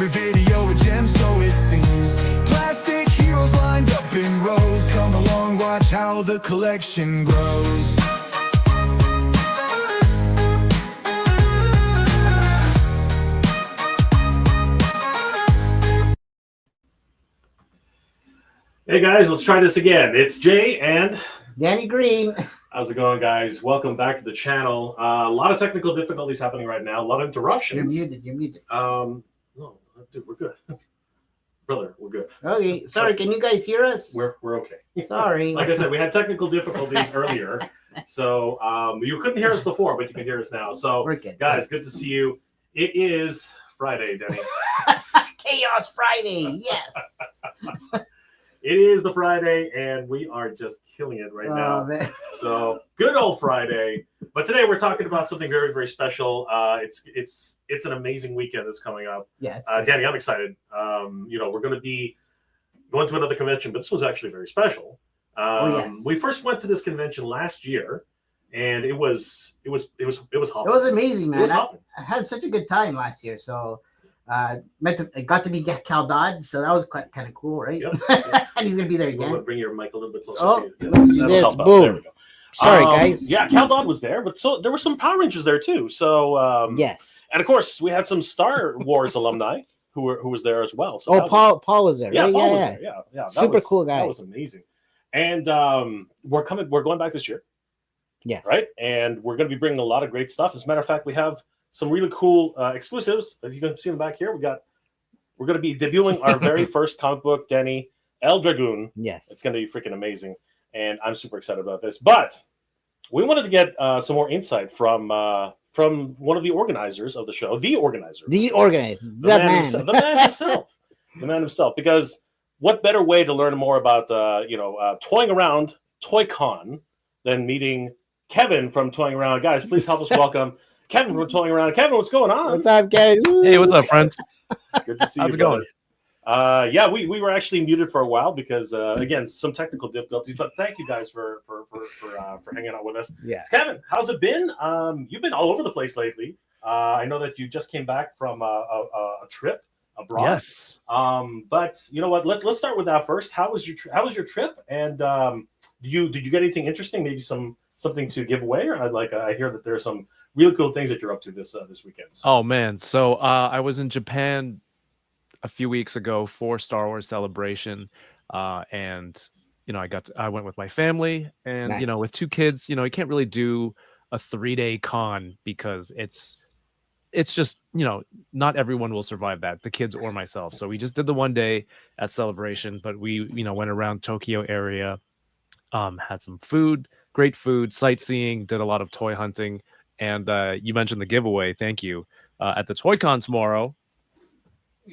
Every video a gem, so it seems. Plastic heroes lined up in rows. Come along, watch how the collection grows. Hey guys, let's try this again. It's Jay and Danny Green. How's it going, guys? Welcome back to the channel. A lot of technical difficulties happening right now. A lot of interruptions. You're muted. No, dude, we're good. Brother, we're good. Okay, sorry. Can you guys hear us? We're okay. Sorry. Like I said, we had technical difficulties earlier, so you couldn't hear us before, but you can hear us now. So, We're good. guys, good to see you. It is Friday, Denny. Chaos Friday. Yes. It is the Friday, and we are just killing it right now. Man. So good old Friday. But today we're talking about something very, very special. It's an amazing weekend that's coming up. Yes. Danny, I'm excited. We're going to be going to another convention, but this was actually very special. Yes. We first went to this convention last year, and it was hopping. It was amazing, man. It was I hopping. had such a good time last year. So I got to meet Cal Dodd, so that was quite kind of cool, right? Yep. And he's gonna be there again. Bring your mic a little bit closer Oh, to you. let's do That'll this. help out. Boom. There we go. Sorry, guys. Yeah, Cal Dodd was there, but so there were some Power Rangers there too. So Yes. and of course we had some Star Wars alumni who was there as well. So Paul was there. Yeah, right? Paul was there. Yeah. That Super was, cool guy. That was amazing. And we're going back this year. Yeah. Right. And we're going to be bringing a lot of great stuff. As a matter of fact, we have some really cool exclusives. If you can see in the back here, we're going to be debuting our very first comic book, Denny, EL DRAGOON. Yes. It's going to be freaking amazing. And I'm super excited about this. But we wanted to get some more insight from one of the organizers of the show, the man himself. Because what better way to learn more about toying around ToyCon than meeting Kevin from Toying Around? Guys, please help us welcome Kevin from Toying Around. Kevin, what's going on? What's up, guys? Hey, what's up, friends? Good to see you. How's it going? Yeah, we were actually muted for a while because again, some technical difficulties. But thank you guys for hanging out with us. Yeah. Kevin, how's it been? You've been all over the place lately. I know that you just came back from a trip abroad. Yes. But you know what? Let's start with that first. How was your trip? And did you get anything interesting? Maybe something to give away? Or I hear that there are some really cool things that you're up to this weekend. So. Oh man, so I was in Japan a few weeks ago for Star Wars Celebration, and I went with my family, and Nice. With two kids, you can't really do a 3-day con because it's just not everyone will survive that, the kids or myself. So we just did the 1 day at Celebration, but we went around Tokyo area, had some food, great food, sightseeing, did a lot of toy hunting. And you mentioned the giveaway. Thank you. At the ToyCon tomorrow,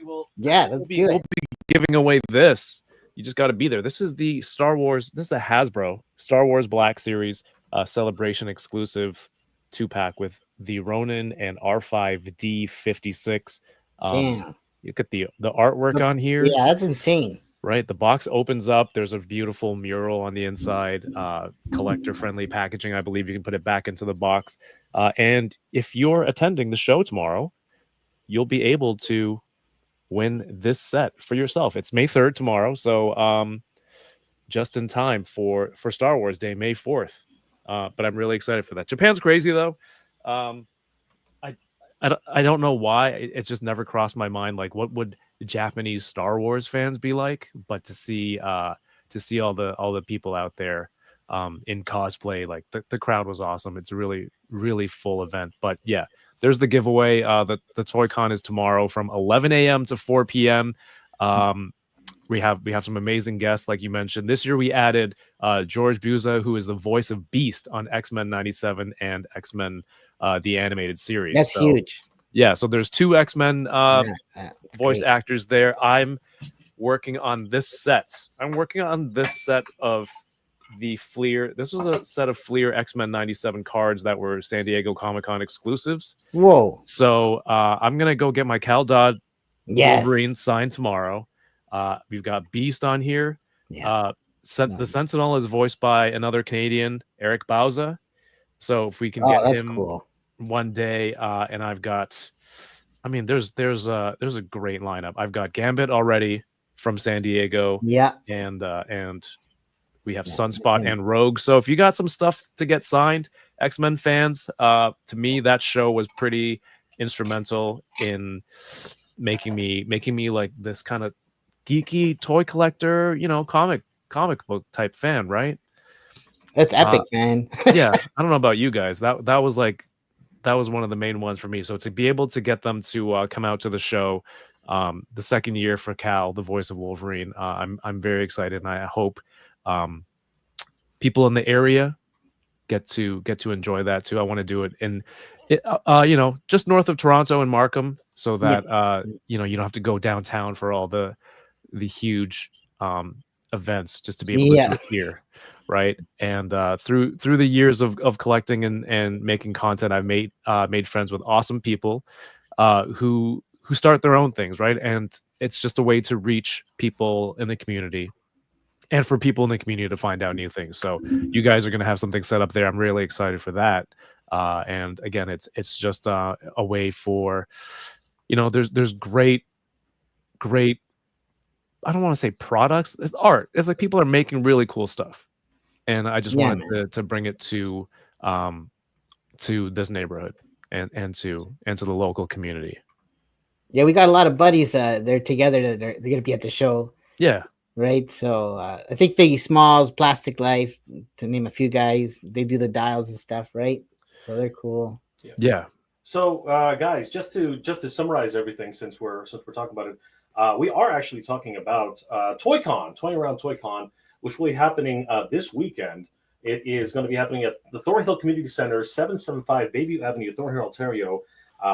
we'll be giving away this. You just got to be there. This is the the Hasbro Star Wars Black Series Celebration exclusive 2-pack with the Ronin and R5D56. Damn. You get the artwork on here. Yeah, that's insane. Right, the box opens up. There's a beautiful mural on the inside, collector-friendly packaging. I believe you can put it back into the box. And if you're attending the show tomorrow, you'll be able to win this set for yourself. It's May 3rd tomorrow, so just in time for Star Wars Day, May 4th. But I'm really excited for that. Japan's crazy though. I don't know why. It's just never crossed my mind. Like, what would Japanese Star Wars fans be like? But to see all the people out there in cosplay, like the crowd was awesome. It's a really, really full event. But yeah, there's the giveaway. The ToyCon is tomorrow from 11 a.m. to 4 p.m. We have some amazing guests, like you mentioned. This year we added George Buza, who is the voice of Beast on X-Men 97 and X-Men the animated series. That's huge. Yeah, so there's 2 X-Men voiced actors there. I'm working on this set. I'm working on this set of the Fleer. This was a set of Fleer X-Men 97 cards that were San Diego Comic-Con exclusives. Whoa. So I'm going to go get my Cal Dodd Wolverine signed tomorrow. We've got Beast on here. Yeah. The Sentinel is voiced by another Canadian, Eric Bauza. So if we can get him one day, and I've got I mean, there's a great lineup. I've got Gambit already from San Diego, Yeah. and we have Yeah. Sunspot and Rogue. So if you got some stuff to get signed, X-Men fans, to me that show was pretty instrumental in making me like this kind of geeky toy collector, comic book type fan, right? It's epic, man. Yeah, I don't know about you guys. That was one of the main ones for me. So to be able to get them to come out to the show, the second year for Cal, the voice of Wolverine, I'm very excited, and I hope people in the area get to enjoy that too. I want to do it in, just north of Toronto and Markham, so that you don't have to go downtown for all the huge events, just to be able to do it here, right? And through the years of collecting and making content, I've made friends with awesome people who start their own things, right? And it's just a way to reach people in the community, and for people in the community to find out new things. So you guys are going to have something set up there. I'm really excited for that. And again, it's just a way for, there's great, I don't want to say products. It's art. It's like people are making really cool stuff, and I just wanted to bring it to this neighborhood and to the local community. Yeah, we got a lot of buddies. They're together. They're gonna be at the show. Yeah. Right. So I think Figgy Smalls, Plastic Life, to name a few guys, they do the dials and stuff, right? So they're cool. Yeah. So guys, just to summarize everything, since we're talking about it, we are actually talking about ToyCon, Toying Around ToyCon, which will be happening this weekend. It is going to be happening at the Thornhill Community Center, 775 Bayview Avenue, Thornhill, Ontario,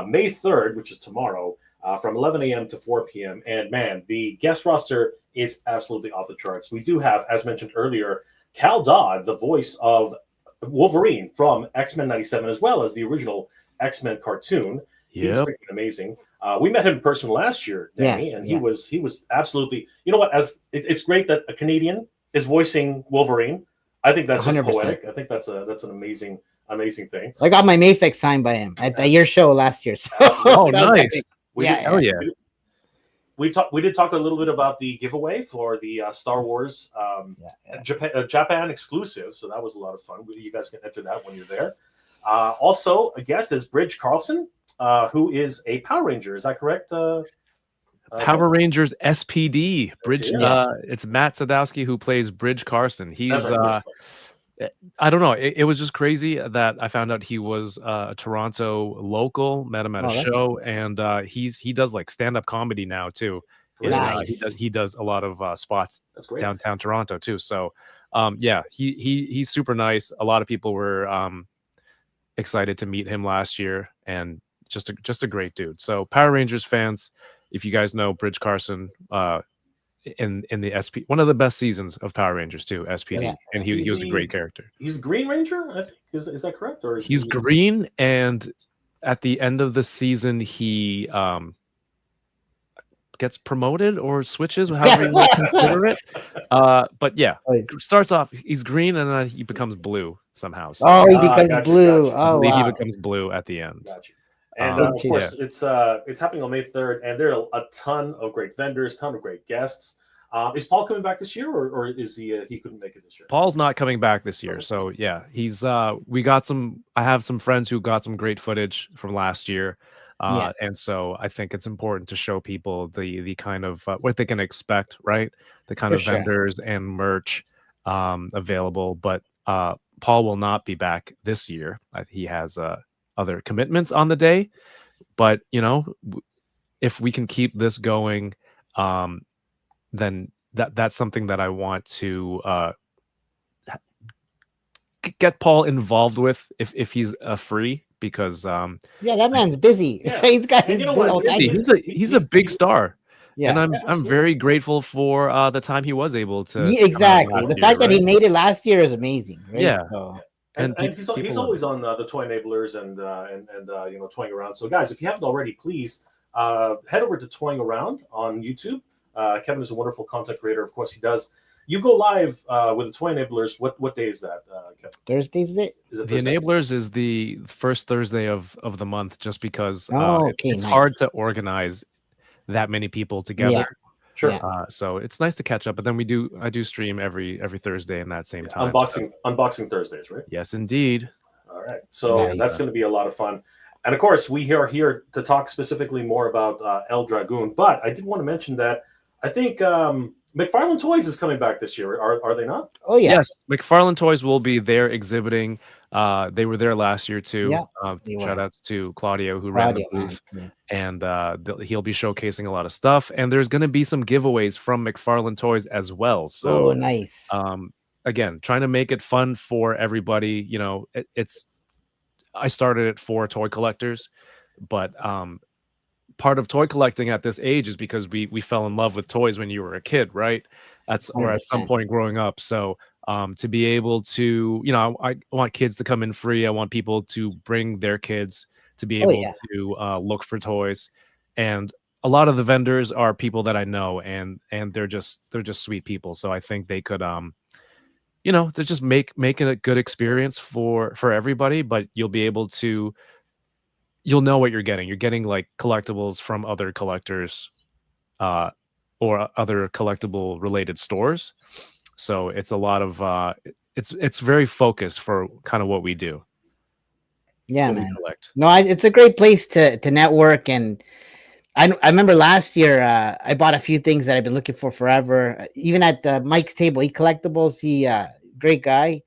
May 3rd, which is tomorrow, from 11 a.m. to 4 p.m. And man, the guest roster is absolutely off the charts. We do have, as mentioned earlier, Cal Dodd, the voice of Wolverine from X-Men 97, as well as the original X-Men cartoon. He's freaking amazing. We met him in person last year, Danny, and he was absolutely, you know what, as it's great that a Canadian is voicing Wolverine. I think that's just 100%. Poetic. I think that's an amazing thing. I got my Mayfix signed by him at your show last year. So oh, nice. We did talk a little bit about the giveaway for the Star Wars Japan exclusive, so that was a lot of fun. You guys can enter that when you're there. Also, a guest is Bridge Carson, who is a Power Ranger. Is that correct? Power Rangers SPD. Bridge. It's Matt Sadowski who plays Bridge Carson. He's I don't know. It was just crazy that I found out he was a Toronto local. Met him at a show, and he does like stand-up comedy now too. Nice. He does a lot of spots downtown Toronto too. So he's super nice. A lot of people were excited to meet him last year, and just a great dude. So Power Rangers fans, if you guys know Bridge Carson, in the SP, one of the best seasons of Power Rangers too, SPD, and he was a great character. He's Green Ranger, I think. Is that correct? Or he's green, and at the end of the season, he gets promoted or switches, however you want to consider it. But yeah, starts off he's green, and then he becomes blue somehow. So, he becomes blue. Oh, he becomes blue at the end. Gotcha. And of course, it's happening on May 3rd, and there are a ton of great vendors, ton of great guests. Is Paul coming back this year, or is he couldn't make it this year? Paul's not coming back this year, so yeah, he's we got some. I have some friends who got some great footage from last year, and so I think it's important to show people the kind of what they can expect, right? The kind of vendors and merch available. But Paul will not be back this year. He has other commitments on the day, but if we can keep this going, then that's something that I want to get Paul involved with if he's free, because that man's busy. He's got he's a big star. And I'm very grateful for the time he was able to exactly the fact that he made it last year is amazing, right? And he's always on the Toy Enablers and Toying Around. So guys, if you haven't already, please head over to Toying Around on YouTube. Kevin is a wonderful content creator. Of course, he does You go live with the Toy Enablers. What day is that, Kevin? Thursdays, is it? Is it The Thursday? Enablers is the first Thursday of the month, just because Oh, okay, it's nice. hard to organize that many people together. Yeah. Sure. Yeah. So it's nice to catch up. But then I do stream every Thursday in that same time. Unboxing Thursdays, right? Yes, indeed. All right. So Nice. that's going to be a lot of fun. And of course, we are here to talk specifically more about EL Dragoon. But I did want to mention that I think McFarland Toys is coming back this year. Are they not? Oh yeah. Yes, McFarland Toys will be there exhibiting. They were there last year too. Yeah, they Shout were. out to Claudio who ran the Claudio, booth, man. and he'll be showcasing a lot of stuff. And there's going to be some giveaways from McFarland Toys as well. So Oh, nice. again, trying to make it fun for everybody. You know, I started it for toy collectors, but part of toy collecting at this age is because we fell in love with toys when you were a kid, right? Or at some 100%. point growing up. So to be able to, you know, I want kids to come in free. I want people to bring their kids to be able to look for toys. And a lot of the vendors are people that I know, and they're just sweet people. So I think they could you know, to just make it a good experience for everybody, but you'll be able to, you'll know what you're getting. You're getting like collectibles from other collectors or other collectible related stores. So it's a lot of it's very focused for kind of what we do. Yeah, what we man. collect. No, it's a great place to network. And I remember last year I bought a few things that I've been looking for forever. Even at Mike's table, ECollectibles, he great guy.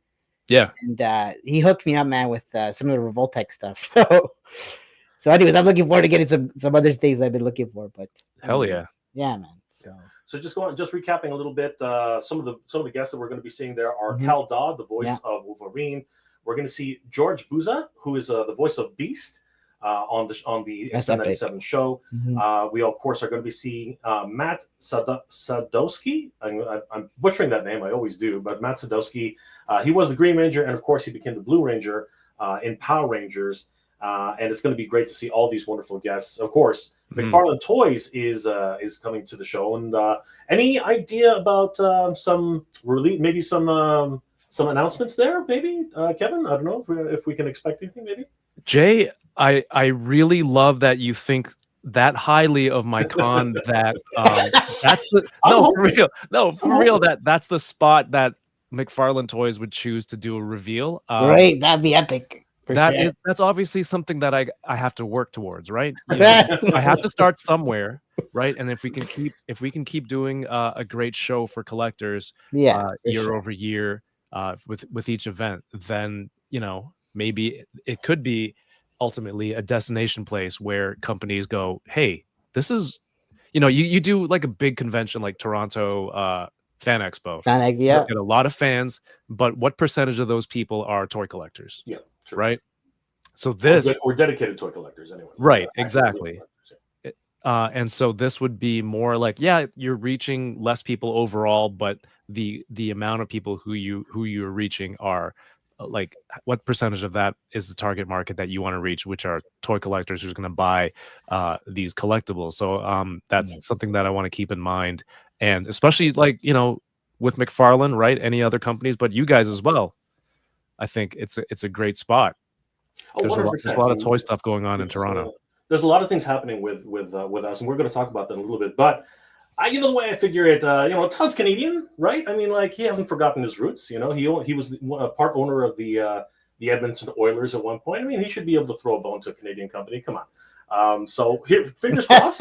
Yeah. And he hooked me up, man, with some of the Revoltech stuff. So anyways, I'm looking forward to getting some other things I've been looking for. But Hell yeah. yeah, man. So just recapping a little bit, some of the guests that we're going to be seeing there are Mhm. Cal Dodd, the voice of Wolverine. We're going to see George Buza, who is the voice of Beast on the That's X-Men '97 show. Mhm. We of course are going to be seeing Matt Sadowski. I'm butchering that name, I always do, but Matt Sadowski. He was the Green Ranger, and of course he became the Blue Ranger in Power Rangers. And it's going to be great to see all these wonderful guests. Of course, McFarland Toys is coming to the show. And any idea about some announcements there? Maybe Kevin, I don't know if we can expect anything. Maybe Jay, I really love that you think that highly of my con. That that's the for real. That's the spot that McFarland Toys would choose to do a reveal. Right, that'd be epic. That's obviously something that I have to work towards, right? You know, I have to start somewhere, right? And if we can keep doing a great show for collectors, year over year, with each event, then you know maybe it could be ultimately a destination place where companies go, hey, this is, you know, you do like a big convention like Toronto Fan Expo. You get a lot of fans, but what percentage of those people are toy collectors? Yeah. True. Right. So we're dedicated toy collectors anyway. Right. Exactly. And so this would be more like, yeah, you're reaching less people overall, but the amount of people who you're reaching are like, what percentage of that is the target market that you want to reach, which are toy collectors who's going to buy these collectibles. So that's something that I want to keep in mind, and especially like, you know, with McFarland, right? Any other companies, but you guys as well. I think it's a great spot. There's a lot of toy stuff going on in Toronto. There's a lot of things happening with us, and we're going to talk about that in a little bit. But you know, the way I figure it, you know, Todd's Canadian, right? I mean, like, he hasn't forgotten his roots. You know, he was a part owner of the Edmonton Oilers at one point. I mean, he should be able to throw a bone to a Canadian company. Come on. So here, fingers crossed.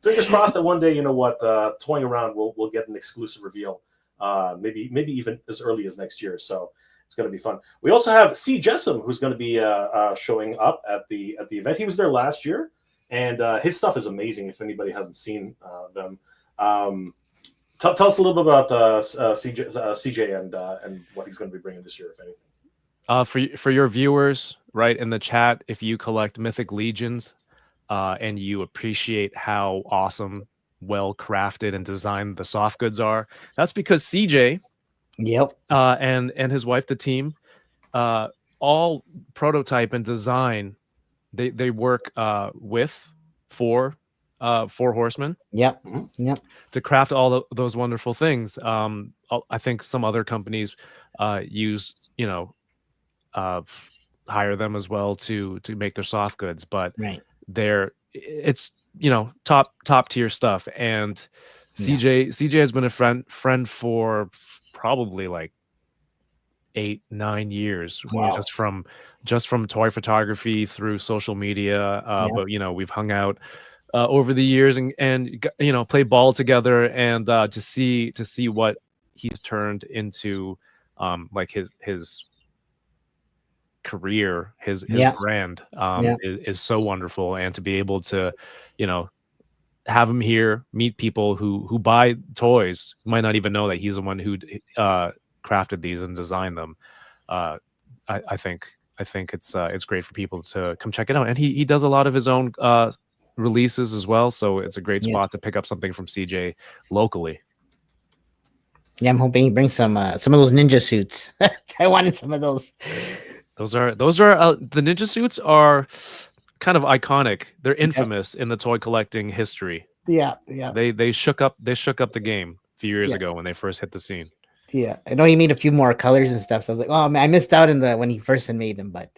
Fingers crossed that one day, you know what, toying around, we'll get an exclusive reveal. Maybe even as early as next year. So it's going to be fun. We also have C. Jessam, who's going to be showing up at the event. He was there last year, and his stuff is amazing. If anybody hasn't seen them, tell us a little bit about CJ and what he's going to be bringing this year, if anything. For your viewers, right, in the chat, if you collect Mythic Legions and you appreciate how awesome, well crafted and designed the soft goods are, that's because CJ. Yep. And his wife, the team, all prototype and design, they work for Four Horsemen. Yep. Mhm. Yep. To craft all those wonderful things. I think some other companies use, hire them as well to make their soft goods, but Right. it's top tier stuff. And Yeah. CJ has been a friend for probably like 8-9 years. Wow. Just from toy photography through social media. Yeah. But we've hung out over the years and play ball together, and to see what he's turned into, like his career, his Yeah. brand, Yeah. is so wonderful. And to be able to have him here, meet people who buy toys, might not even know that he's the one who crafted these and designed them. I think it's great for people to come check it out. And he does a lot of his own releases as well, so it's a great spot to pick up something from CJ locally. Yeah, I'm hoping he brings some of those ninja suits. I wanted some of those. Those are the ninja suits are kind of iconic. They're infamous in the toy collecting history. Yeah. They shook up the game a few years ago when they first hit the scene. Yeah, I know he made a few more colors and stuff. So I was like, oh man, I missed out when he first made them, but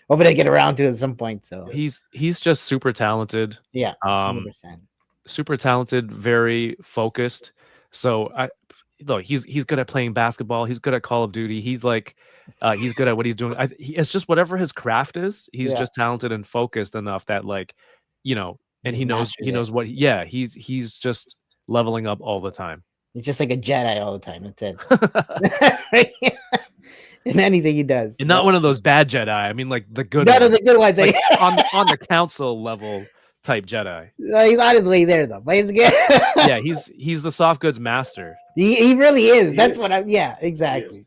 hopefully I get around to it at some point. So he's just super talented. Yeah, 100%. Super talented, very focused. So he's good at playing basketball. He's good at Call of Duty. He's like, he's good at what he's doing. It's just whatever his craft is. He's just talented and focused enough that and he knows what. He's just leveling up all the time. He's just like a Jedi all the time. That's it. In anything he does, and not one of those bad Jedi. I mean, like the good. None of the good ones. Like on the council level type Jedi. He's on his way there though. But he's good. Yeah, he's the soft goods master. He really is. That's is. what I'm. Yeah, exactly.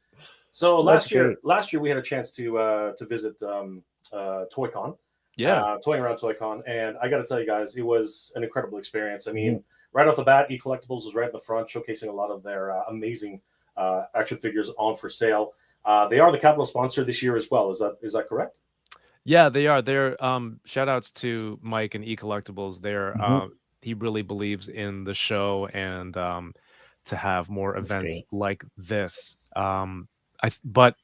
So last year we had a chance to visit ToyCon. Yeah, toying around ToyCon, and I got to tell you guys, it was an incredible experience. I mean, right off the bat, ECollectibles was right in the front, showcasing a lot of their amazing action figures on for sale. They are the capital sponsor this year as well. Is that correct? Yeah, they are. They're shout outs to Mike and ECollectibles. They're he really believes in the show and to have more events like this. But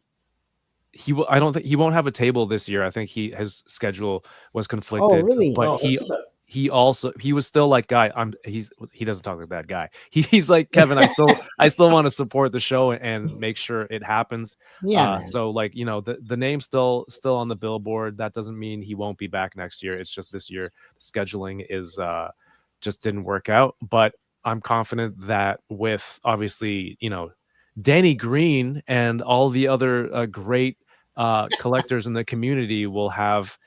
I don't think he won't have a table this year. I think his schedule was conflicted. Oh, really? But he was still like, guy, he doesn't talk like that guy. He's like, Kevin, I still want to support the show and make sure it happens. Yeah. So like, the name's still on the billboard. That doesn't mean he won't be back next year. It's just this year the scheduling is just didn't work out. But I'm confident that with obviously, Danny Green and all the other great collectors in the community will have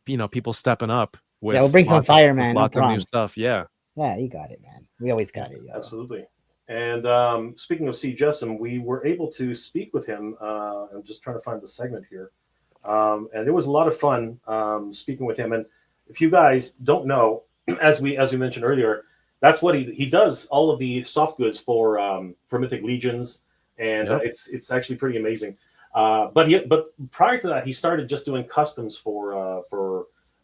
people stepping up. We'll bring some fire, man. Lots of new stuff. Yeah, you got it, man. We always got it. Yo. Absolutely. And speaking of C. Jessom, we were able to speak with him. I'm just trying to find the segment here, and it was a lot of fun speaking with him. And if you guys don't know, as we mentioned earlier, that's what he does. All of the soft goods for Mythic Legions, and it's actually pretty amazing. But prior to that, he started just doing customs for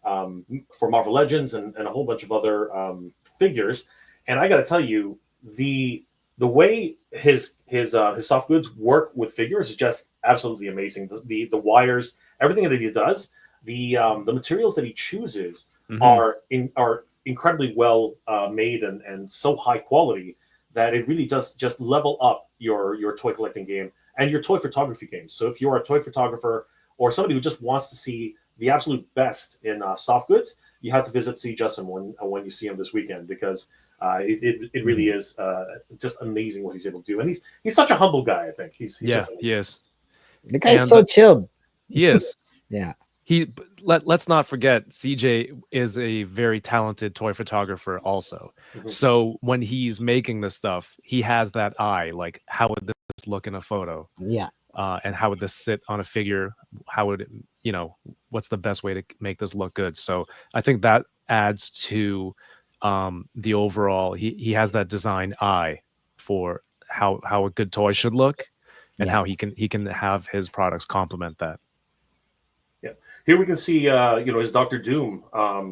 Marvel Legends and a whole bunch of other figures. And I got to tell you, the way his soft goods work with figures is just absolutely amazing. The wires, everything that he does, the materials that he chooses are incredibly well made and so high quality that it really does just level up your toy collecting game and your toy photography game. So if you're a toy photographer or somebody who just wants to see the absolute best in soft goods, you have to visit C. Jessom when you see him this weekend, because it really is just amazing what he's able to do. And he's such a humble guy. I think he is. The guy's so chilled. He is. Yeah. Let's not forget, CJ is a very talented toy photographer also. So when he's making this stuff, he has that eye, like, how would this look in a photo? Yeah. And how would this sit on a figure? How would it, what's the best way to make this look good? So I think that adds to the overall. He has that design eye for how a good toy should look, and how he can have his products complement that. Yeah, here we can see his Dr. Doom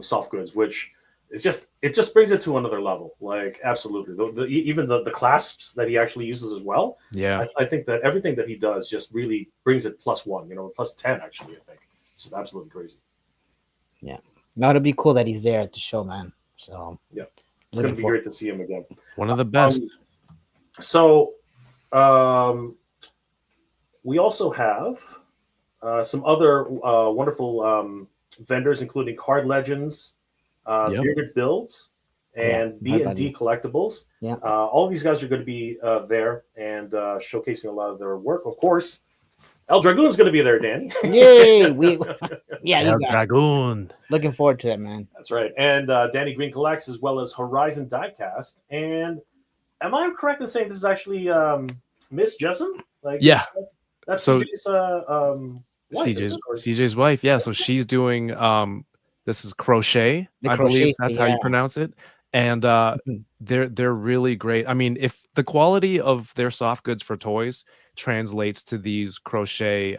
soft goods, which it just brings it to another level. Like absolutely, even the clasps that he actually uses as well. Yeah. I think that everything that he does just really brings it +1. You know, +10 actually. I think it's just absolutely crazy. Yeah, no, it'll be cool that he's there at the show, man. So yeah, it's gonna be great to see him again. One of the best. So, we also have some other wonderful vendors, including Card Legends, Bearded Builds, and B&D Collectibles. Yeah. All of these guys are going to be there and showcasing a lot of their work. Of course, EL Dragoon's going to be there, Danny. Yay! EL Dragoon. Looking forward to it, man. That's right. And Danny Green Collects, as well as Horizon Diecast. And am I correct in saying this is actually Miss Jessom? Like, yeah. That's so CJ's wife, CJ's wife. Yeah. So she's doing this is crochet. I believe that's how you pronounce it. And they're really great. I mean, if the quality of their soft goods for toys translates to these crochet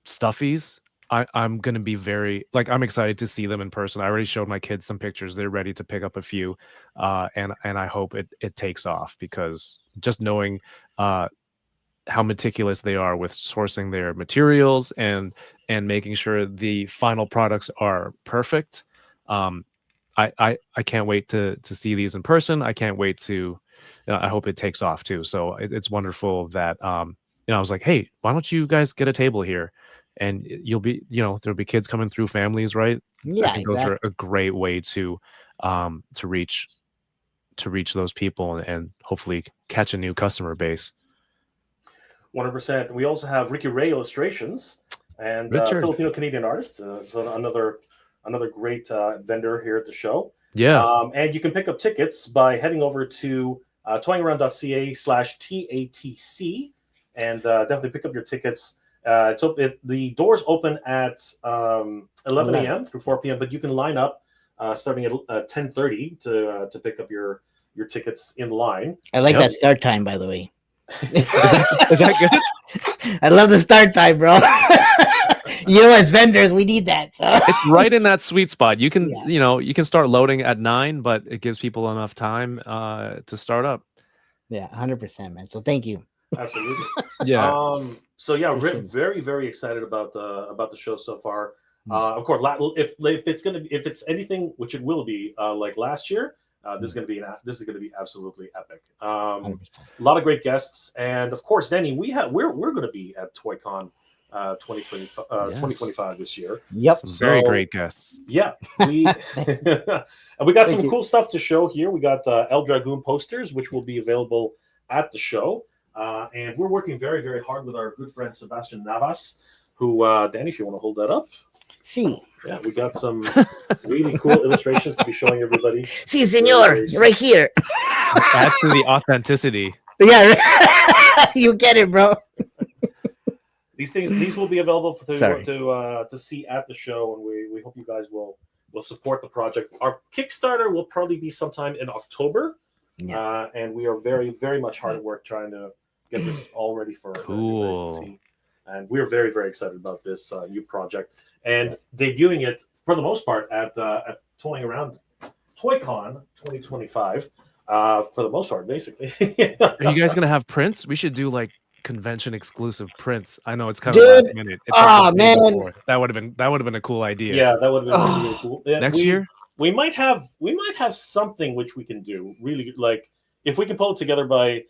stuffies, I'm gonna be I'm excited to see them in person. I already showed my kids some pictures. They're ready to pick up a few, and I hope it takes off, because just knowing how meticulous they are with sourcing their materials and making sure the final products are perfect. I can't wait to see these in person. I can't wait to. I hope it takes off too. So it's wonderful that I was like, hey, why don't you guys get a table here, and you'll be there'll be kids coming through, families, right? Yeah, I think those are a great way to reach those people and hopefully catch a new customer base. 100%. We also have Ricky Ray Illustrations and Filipino Canadian artists. So another great vendor here at the show. Yeah. And you can pick up tickets by heading over to toyingaround.ca/TATC and definitely pick up your tickets. The doors open at 11 a.m. through 4 p.m., but you can line up starting at 10:30 to pick up your tickets in line. I like that start time, by the way. Is that good? I love the start time, bro. As vendors, we need that. So. It's right in that sweet spot. You can, you can start loading at 9, but it gives people enough time to start up. Yeah, 100%, man. So thank you. Absolutely. Yeah. So yeah, very, very excited about the show so far. Of course, if it's anything, which it will be, like last year. This is going to be absolutely epic. A lot of great guests, and of course, Danny, we're going to be at ToyCon 2025 this year. Yep, very great guests. Yeah, we and we got some cool stuff to show here. We got EL Dragoon posters, which will be available at the show, and we're working very, very hard with our good friend Sebastian Navas, who Danny, if you want to hold that up. See. Yeah, we got some really cool illustrations to be showing everybody. See, senor, right here. Adds to the authenticity. Yeah, you get it, bro. These will be available to see at the show, and we hope you guys will support the project. Our Kickstarter will probably be sometime in October, and we are very, very much hard at work trying to get this all ready for everybody to see. And we're very, very excited about this new project. And debuting it for the most part at Toying Around ToyCon 2025 for the most part, basically. Are you guys gonna have prints? We should do like convention exclusive prints. I know it's kind of last minute. Man, that would have been a cool idea. Yeah, that would have been really cool. Next year we might have something which we can do really good. Like if we can pull it together by.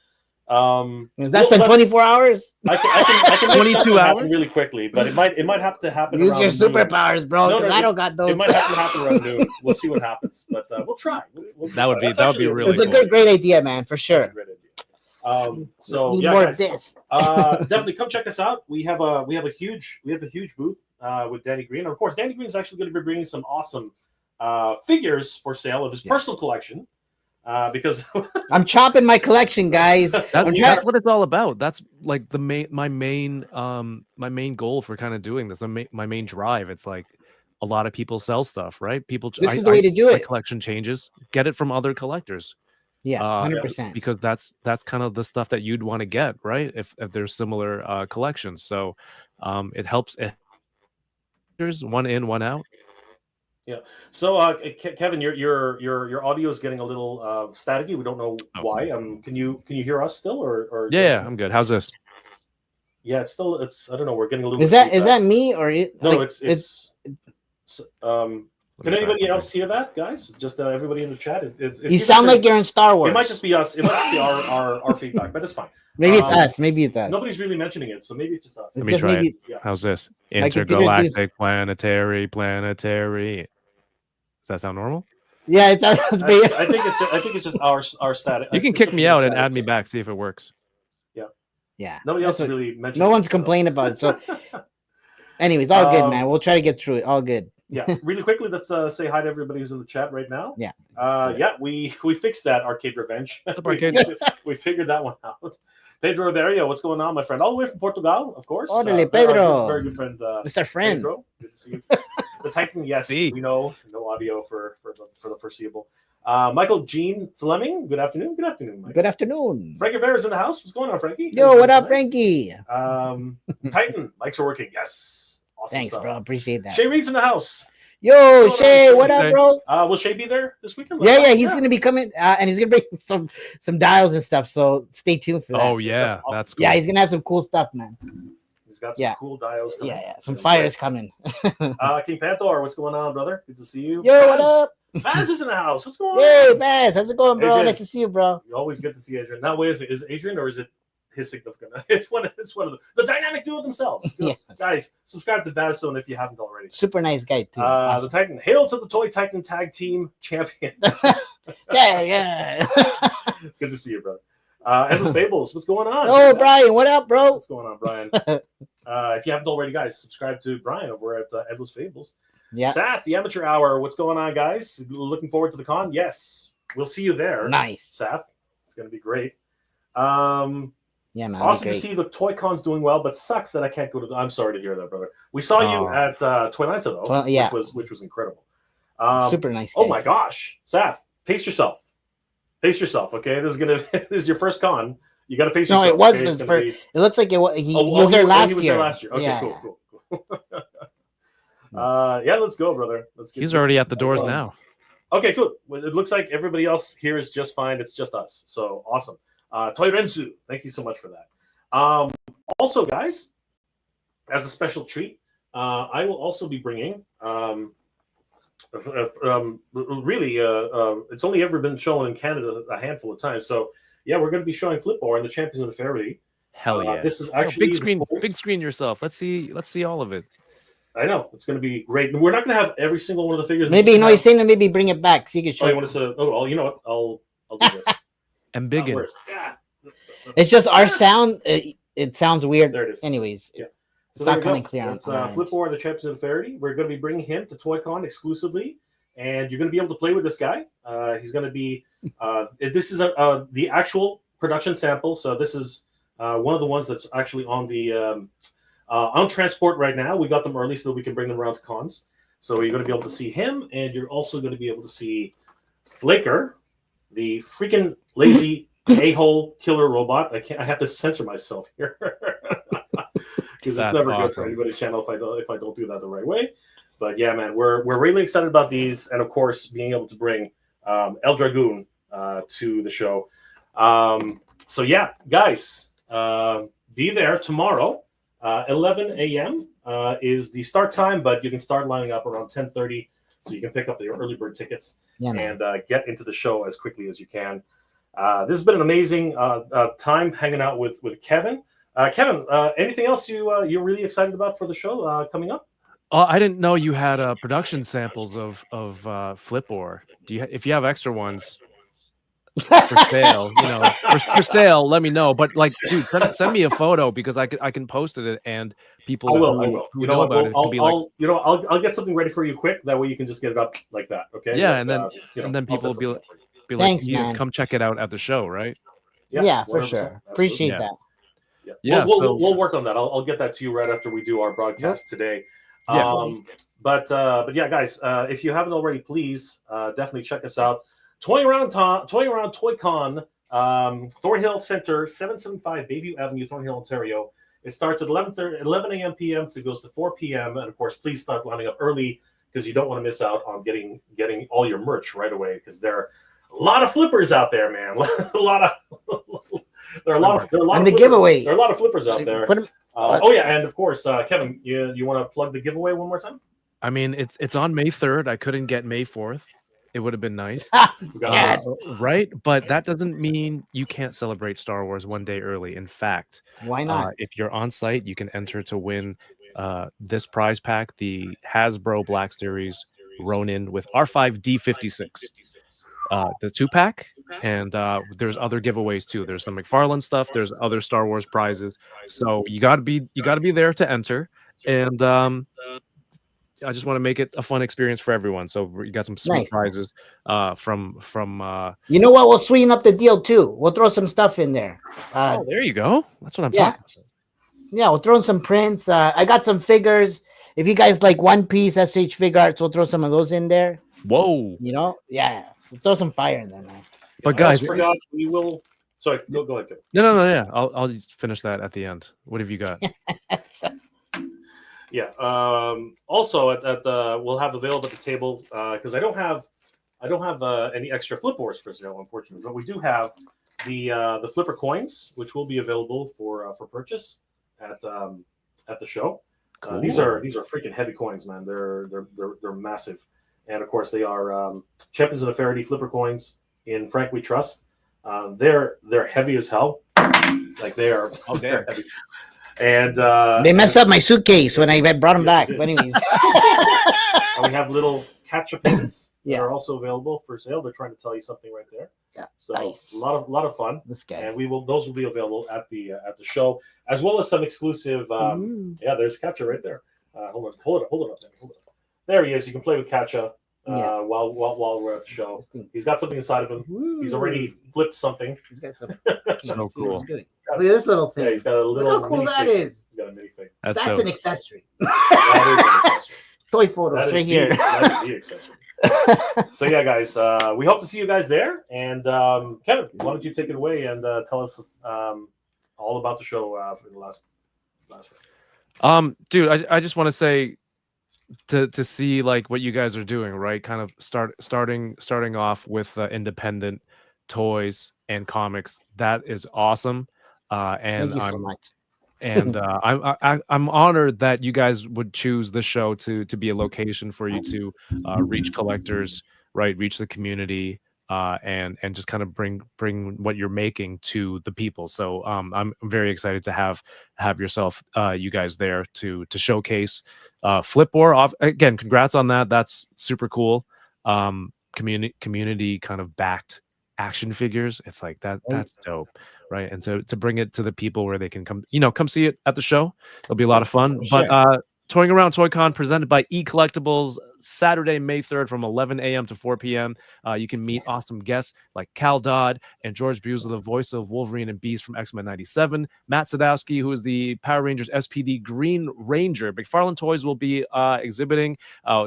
That's in 24 hours. I can 22 hours really quickly, but it might have to happen. Use around your superpowers, bro. No, I don't got those. It might have to happen around noon. We'll see what happens, but we'll try. That would be really. It's a great idea, man, for sure. That's a great idea. So need yeah, more guys, of this. Definitely come check us out. We have a huge booth with Danny Green. And of course, Danny Green is actually going to be bringing some awesome figures for sale of his personal collection. Because I'm chopping my collection, guys. That's what it's all about. That's like my main goal for kind of doing this. My main drive. It's like a lot of people sell stuff, right? This is the way to do it. My collection changes. Get it from other collectors. Yeah, 100%. Because that's kind of the stuff that you'd want to get, right? If there's similar collections, so it helps. There's one in, one out. So, Kevin, your audio is getting a little staticky. We don't know why. Can you hear us still, or Yeah, I'm good. How's this? Yeah, it's I don't know. We're getting a little. Is bit that me or it? No, like, it's. Can anybody else hear that, guys? Just everybody in the chat. You sound like you're in Star Wars. It might just be us. It might just be our feedback, but it's fine. Maybe it's us. Maybe it's us. Nobody's really mentioning it, so maybe it's just us. Let me try it. Yeah. How's this? My computer Intergalactic, planetary. Does that sound normal? Yeah, it sounds. I think it's just our static. You can kick me out and add me back. See if it works. Yeah. Nobody else really mentioned. No one's complained about it. So, anyways, all good, man. We'll try to get through it. All good. Yeah, really quickly, let's say hi to everybody who's in the chat right now. Yeah. We fixed that Arcade Revenge. What's up, Arcade? we figured that one out. Pedro Ribeiro, what's going on, my friend? All the way from Portugal, of course. Orderly, Pedro. Very good friend. It's our friend. Pedro. Good to see you. The Titan, yes, we know. No audio for the foreseeable. Michael Jean Fleming, good afternoon. Good afternoon, Mike. Good afternoon. Frankie Rivera's in the house. What's going on, Frankie? Yo, what up, Frankie? Titan, mics are working. Yes. Awesome Thanks, stuff. bro. Appreciate that. Shay Reed's in the house. Yo, Shay, what up, bro? Will Shay be there this weekend? Yeah, he's gonna be coming, and he's gonna bring some dials and stuff. So stay tuned for that. Oh yeah, that's cool. Yeah, he's gonna have some cool stuff, man. He's got some cool dials. Yeah, some fires coming. King Panther, what's going on, brother? Good to see you. Yo, Baz, what up? Baz is in the house. What's going on? Hey, Baz, how's it going, bro? Adrian. Nice to see you, bro. Always good to see Adrian. Now, wait, is it Adrian or is it his significant? It's one of the dynamic duo themselves. Yeah. Guys, subscribe to Baz Zone if you haven't already. Super nice guy too. Awesome. The Titan, hail to the Toy Titan Tag Team Champion. yeah. Good to see you, brother. Endless Fables, what's going on? Oh, Brian, what up, bro? What's going on, Brian? If you haven't already, guys, subscribe to Brian over at Endless Fables. Yeah. Sat, the Amateur Hour, what's going on, guys? Looking forward to the con? Yes, we'll see you there. Nice. Sat, it's going to be great. Yeah, man. Awesome to see the Toy Con's doing well, but sucks that I can't go to. I'm sorry to hear that, brother. We saw you at Toylanta though, which was incredible. Super nice. Oh my gosh, Seth, pace yourself. Pace yourself, okay? This is your first con. You got to pace yourself. No, it was okay? his first. It looks like he was there last year. Okay, yeah. cool. Yeah, let's go, brother. He's already at the doors now. Okay, cool. Well, it looks like everybody else here is just fine. It's just us. So awesome. Toy Rensu, thank you so much for that. Also, guys, as a special treat, I will also be bringing really it's only ever been shown in Canada a handful of times. So yeah, we're going to be showing Flipboard and the Champions of the Fairy. Hell yeah! This is actually big screen yourself. Let's see all of it. I know it's going to be great. We're not going to have every single one of the figures. Maybe he's saying to maybe bring it back so you can show. Oh, you want to? Oh, you know what? I'll do this. And big it. Yeah. It's just our sound. It sounds weird. There it is. Anyways, yeah. So it's not coming clear. It's Flipboard, the Champions of the Fairy. We're going to be bringing him to ToyCon exclusively, and you're going to be able to play with this guy. He's going to be. This is the actual production sample. So this is one of the ones that's actually on the on transport right now. We got them early so that we can bring them around to cons. So you're going to be able to see him, and you're also going to be able to see Flaker, the freaking lazy a-hole killer robot. I have to censor myself here because it's never good for anybody's channel if I don't do that the right way. But yeah, man, we're really excited about these, and of course being able to bring El Dragoon to the show. So yeah, guys, be there tomorrow. 11 a.m. Is the start time, but you can start lining up around 10:30, so you can pick up your early bird tickets and get into the show as quickly as you can. This has been an amazing time hanging out with Kevin. Kevin, anything else you're really excited about for the show coming up? I didn't know you had production samples of Flipboard. If you have extra ones for sale, for sale, let me know. But like, dude, send me a photo because I can post it and people I will. who know about it can be like, I'll get something ready for you quick. That way you can just get it up like that. Okay. Yeah, and then people will be like, Thanks, you man. Come check it out at the show, right? Yeah, for sure. Appreciate that. Yeah, we'll work on that. I'll get that to you right after we do our broadcast today. Yeah. But yeah, guys, if you haven't already, please definitely check us out. Toy Around ToyCon, Thornhill Center, 775 Bayview Avenue, Thornhill, Ontario. It starts at 11 a.m. p.m. It goes to 4 p.m. And of course, please start lining up early because you don't want to miss out on getting all your merch right away, because there are a lot of flippers out there, man. There are a lot of giveaway. There are a lot of flippers out there. Oh yeah, and of course, Kevin, you want to plug the giveaway one more time? I mean, it's on May 3rd. I couldn't get May 4th. It would have been nice. Yes. Right? But that doesn't mean you can't celebrate Star Wars one day early. In fact, Why not? If you're on site, you can enter to win this prize pack, the Hasbro Black Series Ronin with R5D56. The 2-pack, and there's other giveaways too. There's some McFarland stuff, there's other Star Wars prizes. So you gotta be there to enter. And I just want to make it a fun experience for everyone. So we got some sweet prizes from you know what? We'll sweeten up the deal too. We'll throw some stuff in there. Oh, there you go. That's what I'm talking about. Yeah, we'll throw in some prints. I got some figures. If you guys like One Piece, SH Figure Arts, we'll throw some of those in there. Whoa. You know? Yeah. We'll throw some fire in there, man. But guys, we will. Sorry, go ahead. No. Yeah, I'll just finish that at the end. What have you got? Yeah. Also, at the we'll have available at the table, because I don't have any extra flip boards for sale, unfortunately, but we do have the flipper coins, which will be available for purchase at the show. Cool. These are freaking heavy coins, man. They're massive, and of course they are Champions of Nefariety flipper coins in Frank We Trust. They're heavy as hell, like they are. Oh, they're heavy. And they messed up my suitcase when I brought them back. But anyways, and we have little catch-up pins that are also available for sale. They're trying to tell you something right there. Yeah, so nice. a lot of fun. This guy. And those will be available at the show, as well as some exclusive. Yeah, there's Katcha right there. Hold it up. There he is. You can play with Katcha while we're at the show. He's got something inside of him. Ooh. He's already flipped something. So cool. Look at this little thing. Yeah, he's got a little. Look how cool that is. He's got a minifig. That's an accessory. That is an accessory. Toy photos right here. That is the accessory. So yeah, guys, we hope to see you guys there. And Kevin, why don't you take it away and tell us all about the show for the last one. Dude, I just want to say to see like what you guys are doing, right? Kind of starting off with independent toys and comics. That is awesome. And Thank you so much. And I'm honored that you guys would choose the show to be a location for you to reach collectors, right? Reach the community, and just kind of bring what you're making to the people. So I'm very excited to have yourself, you guys there to showcase Flipboard. Again, congrats on that. That's super cool. Community kind of backed action figures. It's like that's dope, right? And to bring it to the people where they can come see it at the show. It'll be a lot of fun. But Toying Around ToyCon presented by ECollectibles, Saturday, May 3rd from 11 a.m. to 4 p.m. You can meet awesome guests like Cal Dodd and George Buser, the voice of Wolverine and Beast from X-Men 97. Matt Sadowski, who is the Power Rangers SPD Green Ranger. McFarland Toys will be exhibiting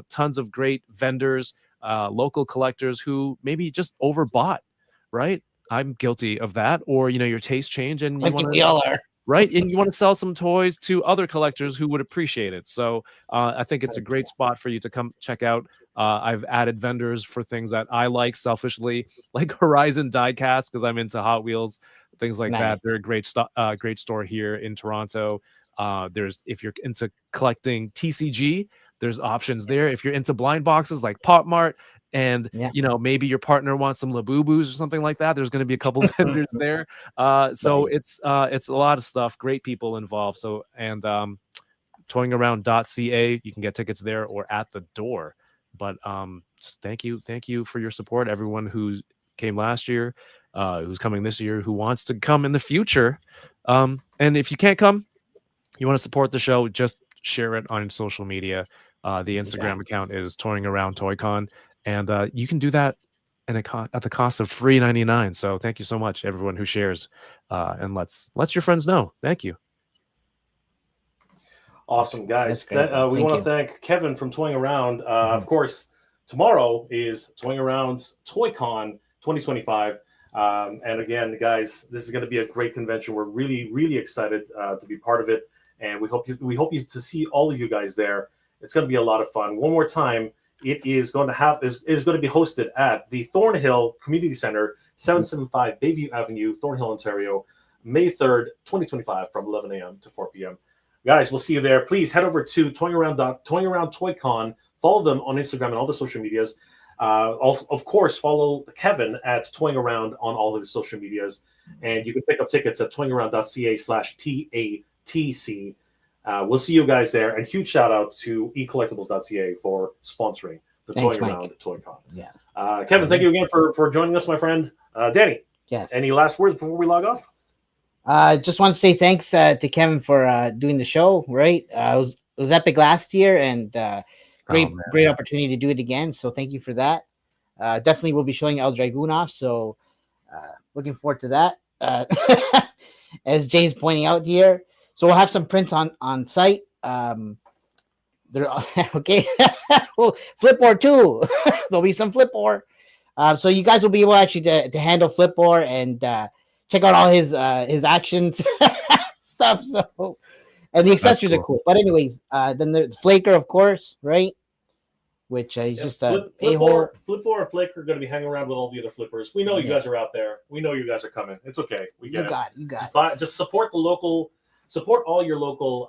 tons of great vendors, local collectors who maybe just overbought, right? I'm guilty of that. Or, your taste change and you want to... Right. And you want to sell some toys to other collectors who would appreciate it. So I think it's a great spot for you to come check out. I've added vendors for things that I like selfishly, like Horizon Diecast, because I'm into Hot Wheels, things like that. They're a great store here in Toronto. If you're into collecting TCG, there's options there. If you're into blind boxes like Pop Mart, and maybe your partner wants some Labubus or something like that, there's going to be a couple of vendors there. So it's a lot of stuff, great people involved. So and toyingaround.ca, you can get tickets there or at the door. But just thank you for your support, everyone who came last year, who's coming this year, who wants to come in the future. And if you can't come, you want to support the show, just share it on social media. The Instagram account is Toying Around ToyCon. And you can do that at the cost of $3.99. So thank you so much, everyone who shares, and let's your friends know. Thank you. Awesome, guys. We want to thank Kevin from Toying Around. Of course, tomorrow is Toying Around's ToyCon 2025. And again, guys, this is going to be a great convention. We're really, really excited to be part of it, and we hope to see all of you guys there. It's going to be a lot of fun. One more time. it is going to be hosted at the Thornhill Community Center, 775 Bayview Avenue, Thornhill, Ontario, May 3rd, 2025, from 11 a.m. to 4 p.m. Guys, we'll see you there. Please head over to Toying Around Toycon. Follow them on Instagram and all the social medias. Of course, follow Kevin at Toying Around on all of his social medias. And you can pick up tickets at toyingaround.ca/TATC. We'll see you guys there. And huge shout out to ECollectibles.ca for sponsoring the Thanks, Toying Around Toycon. Yeah. Kevin, thank you again for joining us, my friend. Danny, yes. Any last words before we log off? Just want to say thanks to Kevin for doing the show. Right, it was epic last year, and great opportunity to do it again. So thank you for that. Definitely, we'll be showing El Dragoon off. So looking forward to that. As Jay's pointing out here, so we'll have some prints on site. They're okay. Well, Flipboard too. There'll be some Flipboard. So you guys will be able actually to handle Flipboard and check out all his actions stuff. So, and the accessories are cool. But anyways, then there's Flaker, of course, right? Which he's just a Flipboard and Flaker are going to be hanging around with all the other flippers. We know you guys are out there. We know you guys are coming. It's okay. We get it. You got it. Just support the local. Support all your local,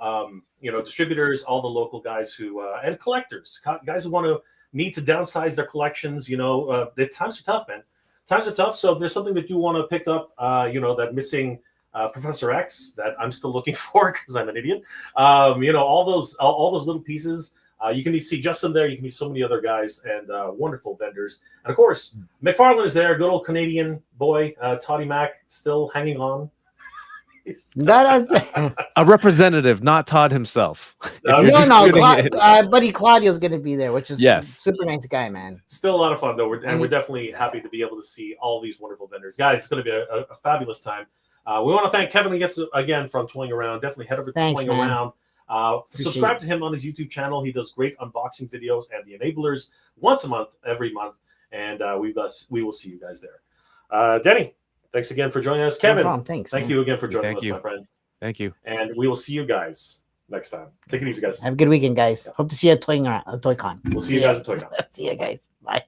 distributors, all the local guys who and collectors, guys who need to downsize their collections. The times are tough, man. Times are tough. So if there's something that you want to pick up, that missing Professor X that I'm still looking for because I'm an idiot. All those little pieces. You can see Justin there. You can meet so many other guys and wonderful vendors. And of course, McFarland is there. Good old Canadian boy, Toddy Mac, still hanging on. A representative, not Todd himself. Buddy Claudio's going to be there, which is super nice guy, man. Still a lot of fun though, we're definitely happy to be able to see all these wonderful vendors, guys. It's going to be a fabulous time. We want to thank Kevin again from Toying Around. Definitely head over to Toying Around. Subscribe to him on his YouTube channel. He does great unboxing videos and the enablers once a month, every month, and we will see you guys there. Denny, thanks again for joining us. Kevin, thank you again for joining us, my friend. Thank you. And we will see you guys next time. Take it easy, guys. Have a good weekend, guys. Hope to see you at ToyCon. We'll see you guys at ToyCon. See you guys. Bye.